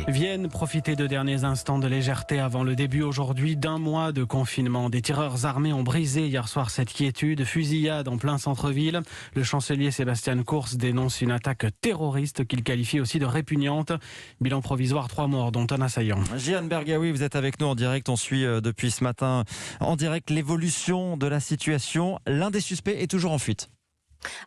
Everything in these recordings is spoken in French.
Viennent profiter de derniers instants de légèreté avant le début aujourd'hui d'un mois de confinement. Des tireurs armés ont brisé hier soir cette quiétude. Fusillade en plein centre-ville. Le chancelier Sébastien Kurz dénonce une attaque terroriste qu'il qualifie aussi de répugnante. Bilan provisoire, 3 morts dont un assaillant. Jian Bergaoui, vous êtes avec nous en direct. On suit depuis ce matin en direct l'évolution de la situation. L'un des suspects est toujours en fuite.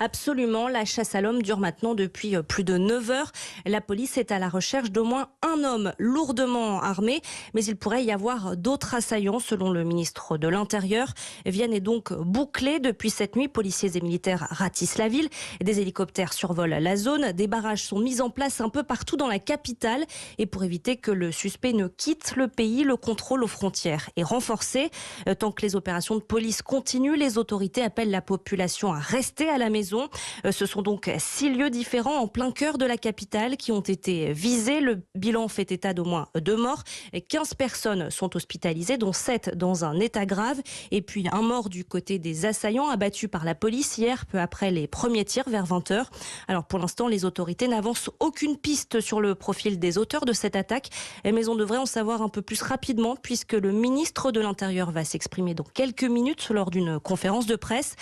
Absolument, la chasse à l'homme dure maintenant depuis plus de 9 heures. La police est à la recherche d'au moins un homme lourdement armé, mais il pourrait y avoir d'autres assaillants selon le ministre de l'Intérieur. Vienne est donc bouclée depuis cette nuit. Policiers et militaires ratissent la ville. Des hélicoptères survolent la zone. Des barrages sont mis en place un peu partout dans la capitale. Et pour éviter que le suspect ne quitte le pays, le contrôle aux frontières est renforcé. Tant que les opérations de police continuent, les autorités appellent la population à rester à la maison. Ce sont donc 6 lieux différents en plein cœur de la capitale qui ont été visés. Le bilan fait état d'au moins 2 morts. 15 personnes sont hospitalisées, dont 7 dans un état grave. Et puis un mort du côté des assaillants abattus par la police hier, peu après les premiers tirs vers 20h. Alors pour l'instant, les autorités n'avancent aucune piste sur le profil des auteurs de cette attaque. Mais on devrait en savoir un peu plus rapidement puisque le ministre de l'Intérieur va s'exprimer dans quelques minutes lors d'une conférence de presse.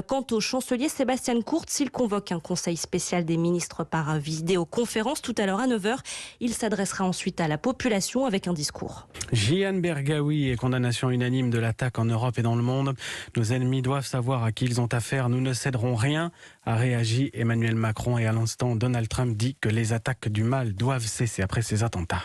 Quant au chancelier Sébastien Kurz, il convoque un conseil spécial des ministres par vidéoconférence tout à l'heure à 9h. Il s'adressera ensuite à la population avec un discours. Jian Bergaoui et condamnation unanime de l'attaque en Europe et dans le monde. Nos ennemis doivent savoir à qui ils ont affaire. Nous ne céderons rien, a réagi Emmanuel Macron. Et à l'instant, Donald Trump dit que les attaques du mal doivent cesser après ces attentats.